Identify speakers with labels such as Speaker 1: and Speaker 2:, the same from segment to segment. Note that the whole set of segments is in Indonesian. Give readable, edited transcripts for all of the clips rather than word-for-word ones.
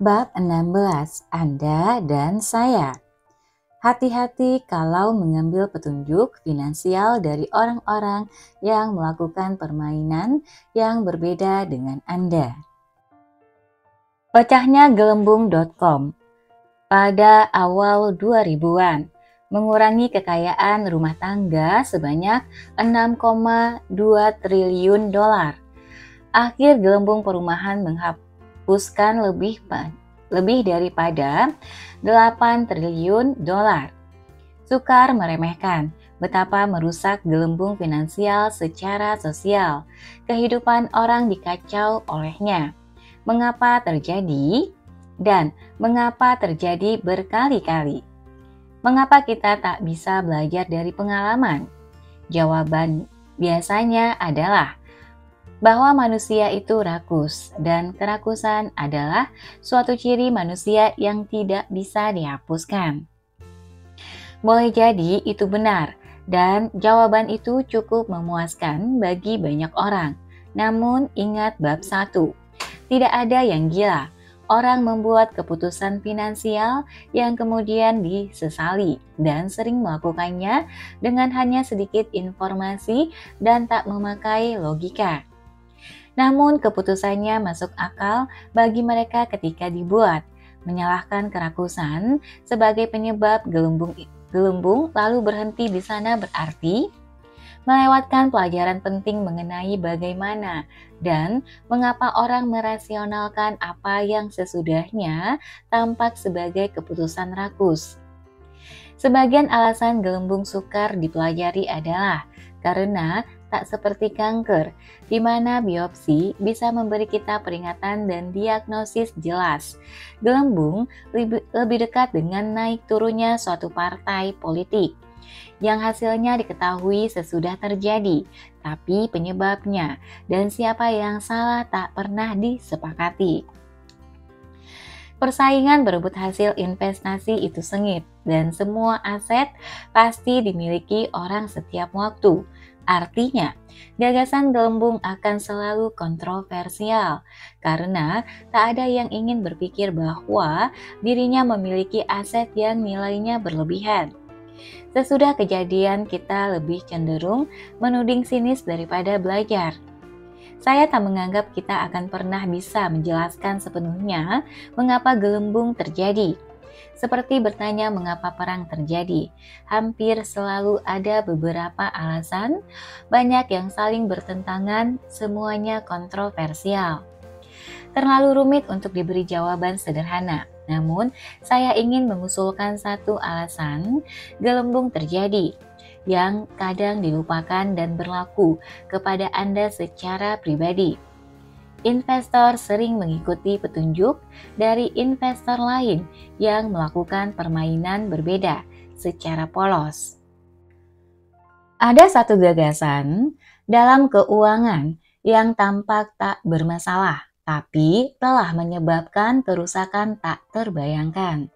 Speaker 1: Bab 16, Anda dan saya. Hati-hati kalau mengambil petunjuk finansial dari orang-orang yang melakukan permainan yang berbeda dengan Anda. Pecahnya gelembung.com pada awal 2000-an mengurangi kekayaan rumah tangga sebanyak 6,2 triliun dolar. Akhir gelembung perumahan menghapuskan lebih daripada 8 triliun dolar. Sukar meremehkan betapa merusak gelembung finansial secara sosial. Kehidupan orang dikacau olehnya. Mengapa terjadi? Dan mengapa terjadi berkali-kali? Mengapa kita tak bisa belajar dari pengalaman? Jawaban biasanya adalah bahwa manusia itu rakus, dan kerakusan adalah suatu ciri manusia yang tidak bisa dihapuskan. Boleh jadi itu benar, dan jawaban itu cukup memuaskan bagi banyak orang. Namun ingat bab 1, tidak ada yang gila. Orang membuat keputusan finansial yang kemudian disesali dan sering melakukannya dengan hanya sedikit informasi dan tak memakai logika. Namun keputusannya masuk akal bagi mereka ketika dibuat. Menyalahkan kerakusan sebagai penyebab gelembung lalu berhenti di sana berarti melewatkan pelajaran penting mengenai bagaimana dan mengapa orang merasionalkan apa yang sesudahnya tampak sebagai keputusan rakus. Sebagian alasan gelembung sukar dipelajari adalah karena tak seperti kanker, di mana biopsi bisa memberi kita peringatan dan diagnosis jelas. Gelembung lebih dekat dengan naik turunnya suatu partai politik, yang hasilnya diketahui sesudah terjadi, tapi penyebabnya dan siapa yang salah tak pernah disepakati. Persaingan berebut hasil investasi itu sengit, dan semua aset pasti dimiliki orang setiap waktu. Artinya, gagasan gelembung akan selalu kontroversial karena tak ada yang ingin berpikir bahwa dirinya memiliki aset yang nilainya berlebihan. Sesudah kejadian, kita lebih cenderung menuding sinis daripada belajar. Saya tak menganggap kita akan pernah bisa menjelaskan sepenuhnya mengapa gelembung terjadi. Seperti bertanya mengapa perang terjadi, hampir selalu ada beberapa alasan, banyak yang saling bertentangan, semuanya kontroversial. Terlalu rumit untuk diberi jawaban sederhana, namun saya ingin mengusulkan satu alasan gelembung terjadi, yang kadang dilupakan dan berlaku kepada Anda secara pribadi. Investor sering mengikuti petunjuk dari investor lain yang melakukan permainan berbeda secara polos. Ada satu gagasan dalam keuangan yang tampak tak bermasalah, tapi telah menyebabkan kerusakan tak terbayangkan.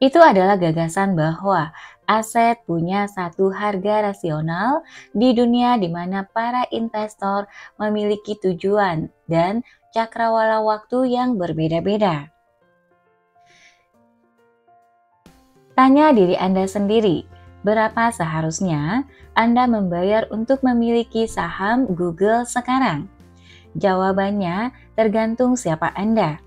Speaker 1: Itu adalah gagasan bahwa aset punya satu harga rasional di dunia di mana para investor memiliki tujuan dan cakrawala waktu yang berbeda-beda. Tanya diri Anda sendiri, berapa seharusnya Anda membayar untuk memiliki saham Google sekarang? Jawabannya tergantung siapa Anda.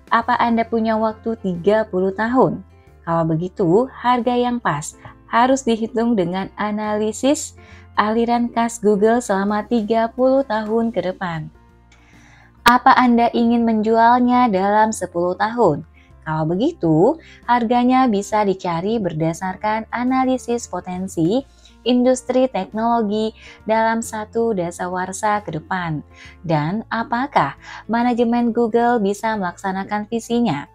Speaker 1: Apa Anda punya waktu 30 tahun? Kalau begitu, harga yang pas harus dihitung dengan analisis aliran kas Google selama 30 tahun ke depan. Apa Anda ingin menjualnya dalam 10 tahun? Kalau begitu, harganya bisa dicari berdasarkan analisis potensi industri teknologi dalam satu dasawarsa ke depan. Dan apakah manajemen Google bisa melaksanakan visinya?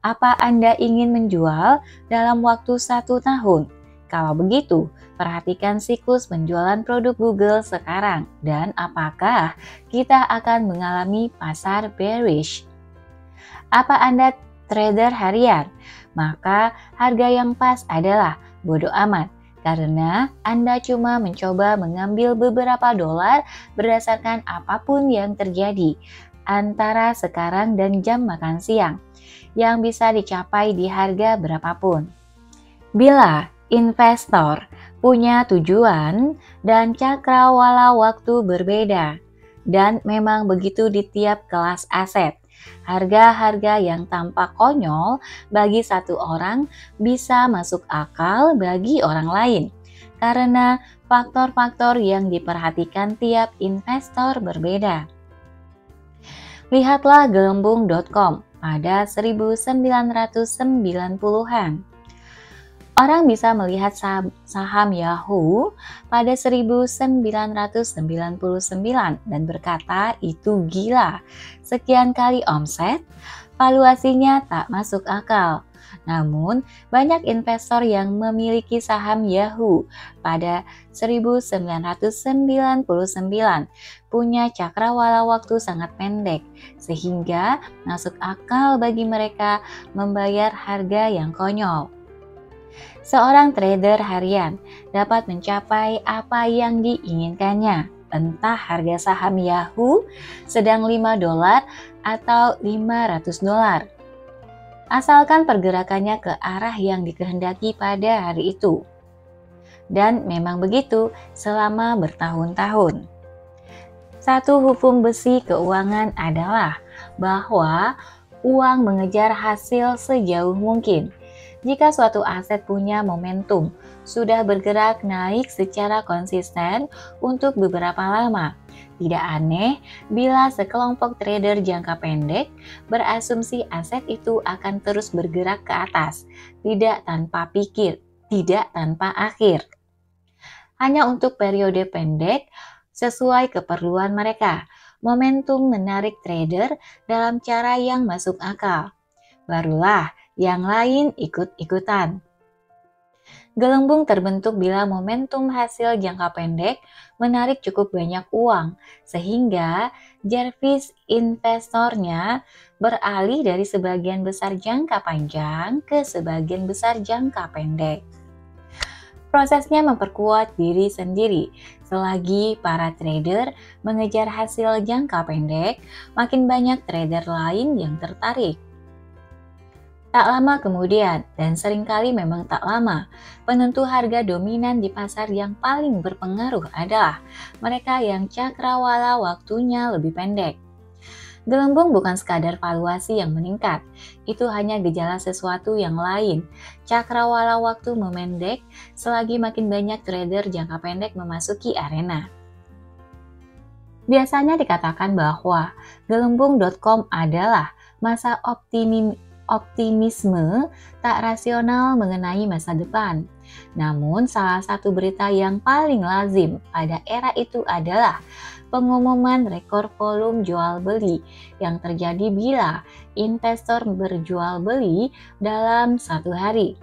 Speaker 1: Apa Anda ingin menjual dalam waktu 1 tahun? Kalau begitu, perhatikan siklus penjualan produk Google sekarang dan apakah kita akan mengalami pasar bearish. Apa Anda trader harian? Maka harga yang pas adalah bodo amat karena Anda cuma mencoba mengambil beberapa dolar berdasarkan apapun yang terjadi. antara sekarang dan jam makan siang yang bisa dicapai di harga berapapun. Bila investor punya tujuan dan cakrawala waktu berbeda, dan memang begitu di tiap kelas aset, harga-harga yang tampak konyol bagi satu orang bisa masuk akal bagi orang lain karena faktor-faktor yang diperhatikan tiap investor berbeda. Lihatlah gelembung.com pada 1990-an. Orang bisa melihat saham Yahoo pada 1999 dan berkata itu gila, sekian kali omset, valuasinya tak masuk akal. Namun, banyak investor yang memiliki saham Yahoo pada 1999 punya cakrawala waktu sangat pendek, sehingga masuk akal bagi mereka membayar harga yang konyol. Seorang trader harian dapat mencapai apa yang diinginkannya, entah harga saham Yahoo sedang $5 atau $500. Asalkan pergerakannya ke arah yang dikehendaki pada hari itu. Dan memang begitu selama bertahun-tahun. Satu hukum besi keuangan adalah bahwa uang mengejar hasil sejauh mungkin. Jika suatu aset punya momentum, sudah bergerak naik secara konsisten untuk beberapa lama, tidak aneh bila sekelompok trader jangka pendek berasumsi aset itu akan terus bergerak ke atas, tidak tanpa pikir, tidak tanpa akhir. Hanya untuk periode pendek sesuai keperluan mereka, momentum menarik trader dalam cara yang masuk akal. Barulah yang lain ikut-ikutan. Gelembung terbentuk bila momentum hasil jangka pendek menarik cukup banyak uang, sehingga Jarvis investornya beralih dari sebagian besar jangka panjang ke sebagian besar jangka pendek. Prosesnya memperkuat diri sendiri. Selagi para trader mengejar hasil jangka pendek, makin banyak trader lain yang tertarik. Tak lama kemudian, dan seringkali memang tak lama, penentu harga dominan di pasar yang paling berpengaruh adalah mereka yang cakrawala waktunya lebih pendek. Gelembung bukan sekadar valuasi yang meningkat, itu hanya gejala sesuatu yang lain. Cakrawala waktu memendek selagi makin banyak trader jangka pendek memasuki arena. Biasanya dikatakan bahwa gelembung.com adalah masa optimisme tak rasional mengenai masa depan. Namun salah satu berita yang paling lazim pada era itu adalah pengumuman rekor volume jual beli yang terjadi bila investor berjual beli dalam satu hari.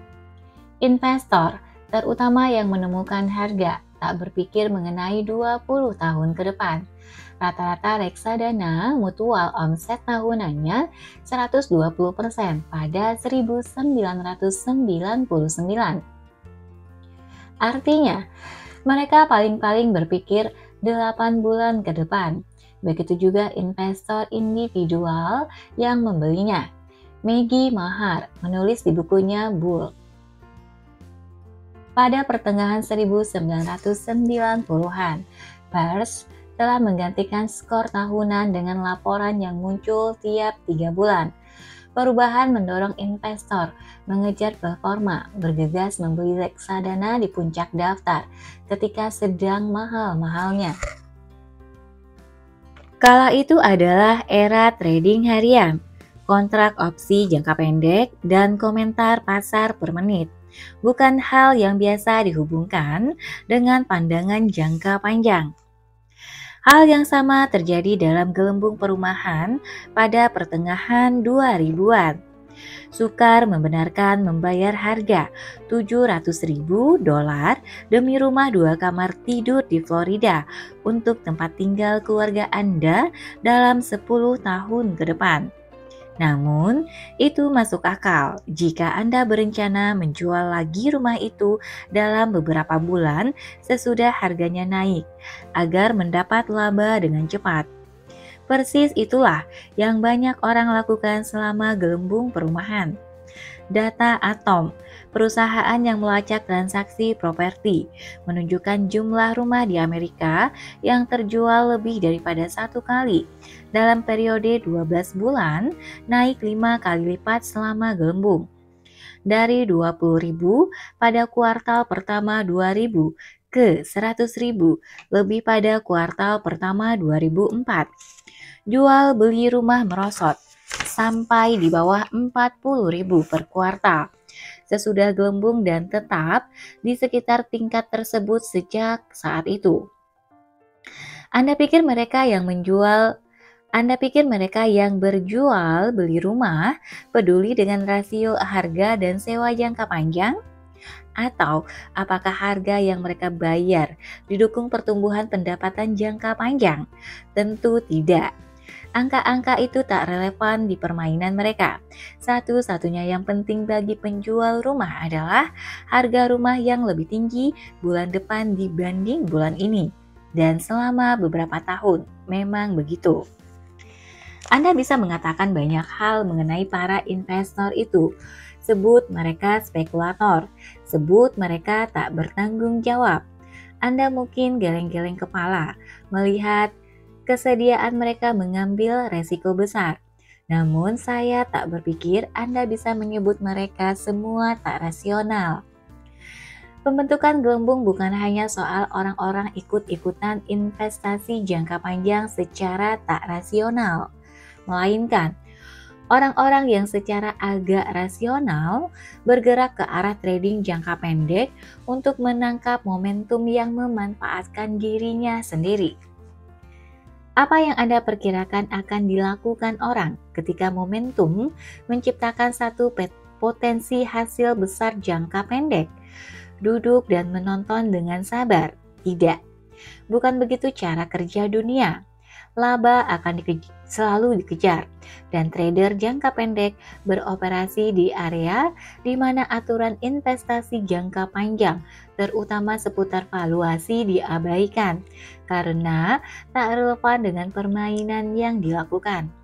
Speaker 1: Investor, terutama yang menemukan harga, tak berpikir mengenai 20 tahun ke depan. Rata-rata reksadana mutual omset tahunannya 120% pada 1999. Artinya, mereka paling-paling berpikir 8 bulan ke depan. Begitu juga investor individual yang membelinya. Maggie Mahar menulis di bukunya Bull. Pada pertengahan 1990-an, Bears telah menggantikan skor tahunan dengan laporan yang muncul tiap 3 bulan. Perubahan mendorong investor mengejar performa, bergegas membeli reksadana di puncak daftar ketika sedang mahal-mahalnya. Kala itu adalah era trading harian, kontrak opsi jangka pendek, dan komentar pasar per menit. Bukan hal yang biasa dihubungkan dengan pandangan jangka panjang. Hal yang sama terjadi dalam gelembung perumahan pada pertengahan 2000-an. Sukar membenarkan membayar harga $700.000 demi rumah 2 kamar tidur di Florida untuk tempat tinggal keluarga Anda dalam 10 tahun ke depan. Namun, itu masuk akal jika Anda berencana menjual lagi rumah itu dalam beberapa bulan sesudah harganya naik, agar mendapat laba dengan cepat. Persis itulah yang banyak orang lakukan selama gelembung perumahan. Data Atom, perusahaan yang melacak transaksi properti, menunjukkan jumlah rumah di Amerika yang terjual lebih daripada satu kali dalam periode 12 bulan, naik 5 kali lipat selama gelembung. Dari 20.000 pada kuartal pertama 2000 ke 100.000 lebih pada kuartal pertama 2004. Jual beli rumah merosot sampai di bawah 40.000 per kuartal sesudah gelembung dan tetap di sekitar tingkat tersebut sejak saat itu. Anda pikir mereka yang berjual beli rumah peduli dengan rasio harga dan sewa jangka panjang? Atau apakah harga yang mereka bayar didukung pertumbuhan pendapatan jangka panjang? Tentu tidak. Angka-angka itu tak relevan di permainan mereka. Satu-satunya yang penting bagi penjual rumah adalah harga rumah yang lebih tinggi bulan depan dibanding bulan ini. Dan selama beberapa tahun, memang begitu. Anda bisa mengatakan banyak hal mengenai para investor itu. Sebut mereka spekulator, sebut mereka tak bertanggung jawab. Anda mungkin geleng-geleng kepala melihat kesediaan mereka mengambil resiko besar. Namun saya tak berpikir Anda bisa menyebut mereka semua tak rasional. Pembentukan gelembung bukan hanya soal orang-orang ikut-ikutan investasi jangka panjang secara tak rasional, melainkan orang-orang yang secara agak rasional bergerak ke arah trading jangka pendek untuk menangkap momentum yang memanfaatkan dirinya sendiri. Apa yang Anda perkirakan akan dilakukan orang ketika momentum menciptakan satu potensi hasil besar jangka pendek? Duduk dan menonton dengan sabar? Tidak. Bukan begitu cara kerja dunia. Laba akan selalu dikejar, dan trader jangka pendek beroperasi di area di mana aturan investasi jangka panjang, terutama seputar valuasi, diabaikan karena tak relevan dengan permainan yang dilakukan.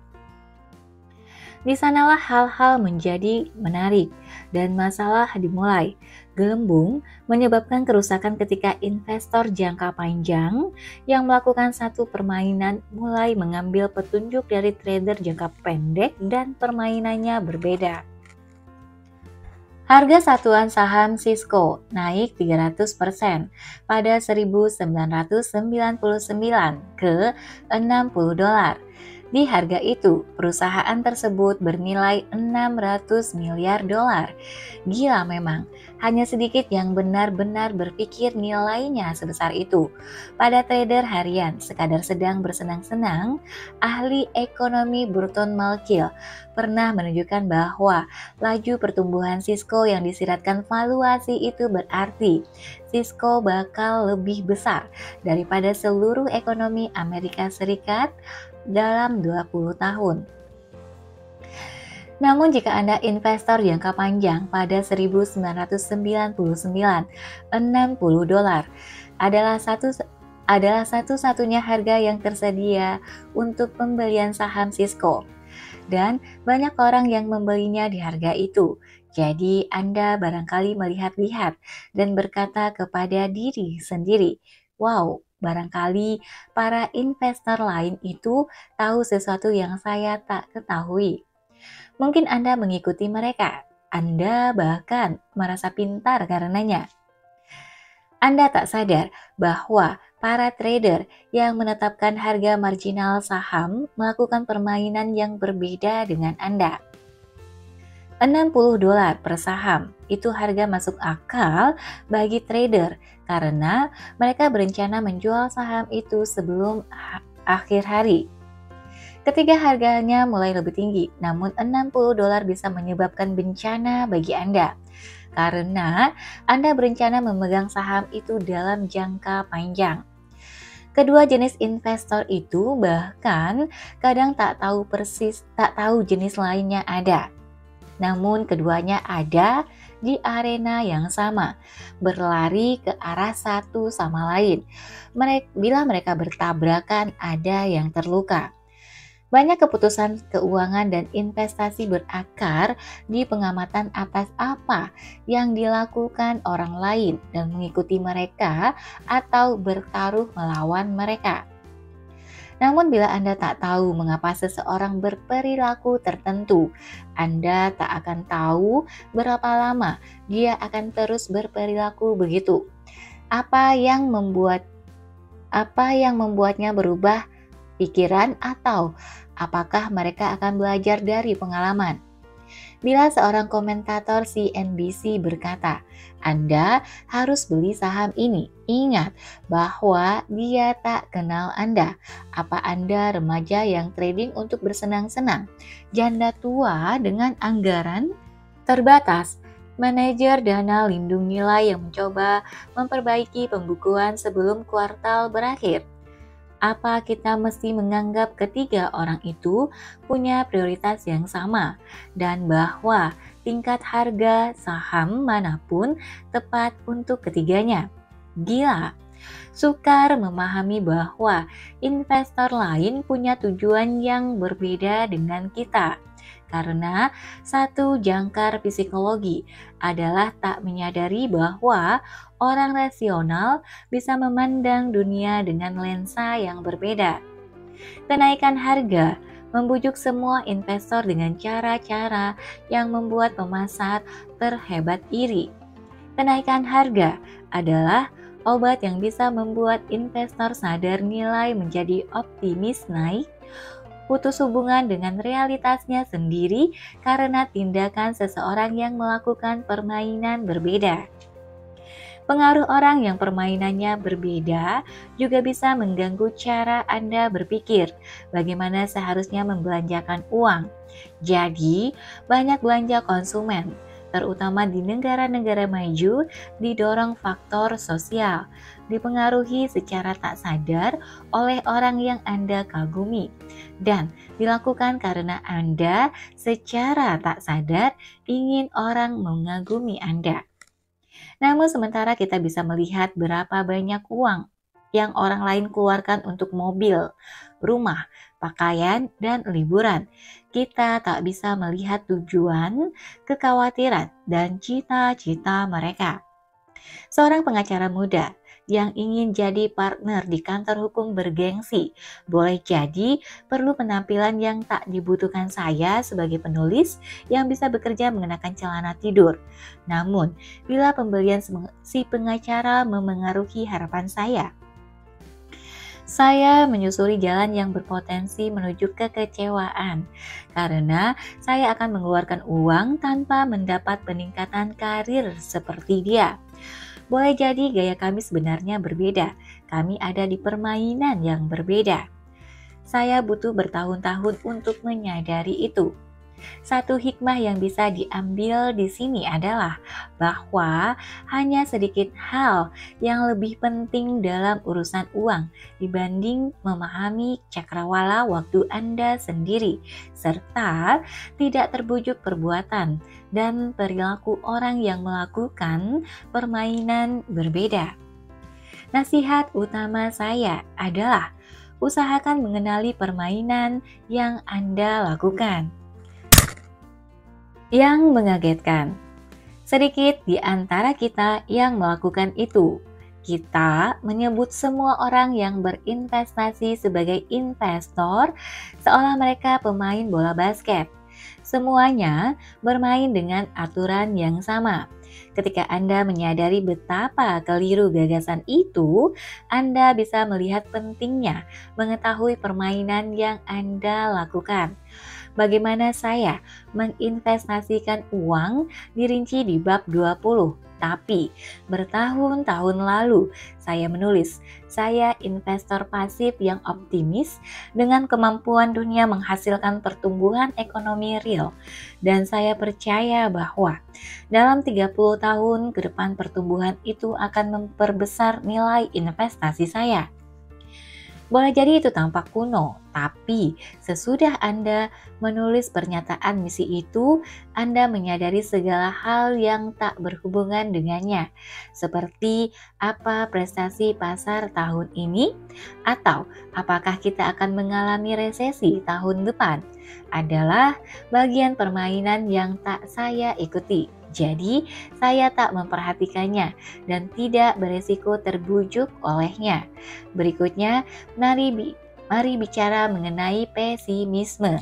Speaker 1: Di sanalah hal-hal menjadi menarik dan masalah dimulai. Gelembung menyebabkan kerusakan ketika investor jangka panjang yang melakukan satu permainan mulai mengambil petunjuk dari trader jangka pendek dan permainannya berbeda. Harga satuan saham Cisco naik 300% pada 1999 ke $60. Di harga itu, perusahaan tersebut bernilai 600 miliar dolar. Gila memang, hanya sedikit yang benar-benar berpikir nilainya sebesar itu. Pada trader harian, sekadar sedang bersenang-senang, ahli ekonomi Burton Malkiel pernah menunjukkan bahwa laju pertumbuhan Cisco yang disiratkan valuasi itu berarti Cisco bakal lebih besar daripada seluruh ekonomi Amerika Serikat dalam 20 tahun. Namun jika Anda investor jangka panjang pada 1999, $60 adalah satu-satunya harga yang tersedia untuk pembelian saham Cisco. Dan banyak orang yang membelinya di harga itu. Jadi Anda barangkali melihat-lihat dan berkata kepada diri sendiri, wow, barangkali para investor lain itu tahu sesuatu yang saya tak ketahui. Mungkin Anda mengikuti mereka. Anda bahkan merasa pintar karenanya. Anda tak sadar bahwa para trader yang menetapkan harga marginal saham melakukan permainan yang berbeda dengan Anda. $60 per saham itu harga masuk akal bagi trader karena mereka berencana menjual saham itu sebelum akhir hari. Ketika harganya mulai lebih tinggi, namun $60 bisa menyebabkan bencana bagi Anda karena Anda berencana memegang saham itu dalam jangka panjang. Kedua jenis investor itu bahkan kadang tak tahu jenis lainnya ada. Namun keduanya ada di arena yang sama, berlari ke arah satu sama lain. Bila mereka bertabrakan, ada yang terluka. Banyak keputusan keuangan dan investasi berakar di pengamatan atas apa yang dilakukan orang lain dan mengikuti mereka atau bertaruh melawan mereka. Namun bila Anda tak tahu mengapa seseorang berperilaku tertentu, Anda tak akan tahu berapa lama dia akan terus berperilaku begitu. Apa yang membuatnya berubah pikiran, atau apakah mereka akan belajar dari pengalaman? Bila seorang komentator CNBC berkata, Anda harus beli saham ini, ingat bahwa dia tak kenal Anda. Apa Anda remaja yang trading untuk bersenang-senang? Janda tua dengan anggaran terbatas? Manajer dana lindung nilai yang mencoba memperbaiki pembukuan sebelum kuartal berakhir? Apa kita mesti menganggap ketiga orang itu punya prioritas yang sama dan bahwa tingkat harga saham manapun tepat untuk ketiganya? Gila. Sukar memahami bahwa investor lain punya tujuan yang berbeda dengan kita. Karena satu jangkar psikologi adalah tak menyadari bahwa orang rasional bisa memandang dunia dengan lensa yang berbeda. Kenaikan harga membujuk semua investor dengan cara-cara yang membuat pemasar terhebat iri. Kenaikan harga adalah obat yang bisa membuat investor sadar nilai menjadi optimis naik, putus hubungan dengan realitasnya sendiri karena tindakan seseorang yang melakukan permainan berbeda. Pengaruh orang yang permainannya berbeda juga bisa mengganggu cara Anda berpikir bagaimana seharusnya membelanjakan uang. Jadi, banyak belanja konsumen, terutama di negara-negara maju, didorong faktor sosial, dipengaruhi secara tak sadar oleh orang yang Anda kagumi, dan dilakukan karena Anda secara tak sadar ingin orang mengagumi Anda. Namun sementara kita bisa melihat berapa banyak uang yang orang lain keluarkan untuk mobil, rumah, pakaian, dan liburan, kita tak bisa melihat tujuan, kekhawatiran, dan cita-cita mereka. Seorang pengacara muda yang ingin jadi partner di kantor hukum bergengsi boleh jadi perlu penampilan yang tak dibutuhkan saya sebagai penulis yang bisa bekerja mengenakan celana tidur. Namun, bila pembelian si pengacara memengaruhi harapan saya menyusuri jalan yang berpotensi menuju kekecewaan karena saya akan mengeluarkan uang tanpa mendapat peningkatan karir seperti dia. Boleh jadi gaya kami sebenarnya berbeda. Kami ada di permainan yang berbeda. Saya butuh bertahun-tahun untuk menyadari itu. Satu hikmah yang bisa diambil di sini adalah bahwa hanya sedikit hal yang lebih penting dalam urusan uang dibanding memahami cakrawala waktu Anda sendiri, serta tidak terbujuk perbuatan dan perilaku orang yang melakukan permainan berbeda. Nasihat utama saya adalah usahakan mengenali permainan yang Anda lakukan. Yang mengagetkan, sedikit di antara kita yang melakukan itu. Kita menyebut semua orang yang berinvestasi sebagai investor seolah mereka pemain bola basket. Semuanya bermain dengan aturan yang sama. Ketika Anda menyadari betapa keliru gagasan itu, Anda bisa melihat pentingnya mengetahui permainan yang Anda lakukan. Bagaimana saya menginvestasikan uang dirinci di bab 20. Tapi bertahun-tahun lalu saya menulis, saya investor pasif yang optimis dengan kemampuan dunia menghasilkan pertumbuhan ekonomi real. Dan saya percaya bahwa dalam 30 tahun ke depan pertumbuhan itu akan memperbesar nilai investasi saya. Boleh jadi itu tampak kuno, tapi sesudah Anda menulis pernyataan misi itu, Anda menyadari segala hal yang tak berhubungan dengannya, seperti apa prestasi pasar tahun ini, atau apakah kita akan mengalami resesi tahun depan, adalah bagian permainan yang tak saya ikuti. Jadi, saya tak memperhatikannya dan tidak beresiko terbujuk olehnya. Berikutnya, mari bicara mengenai pesimisme.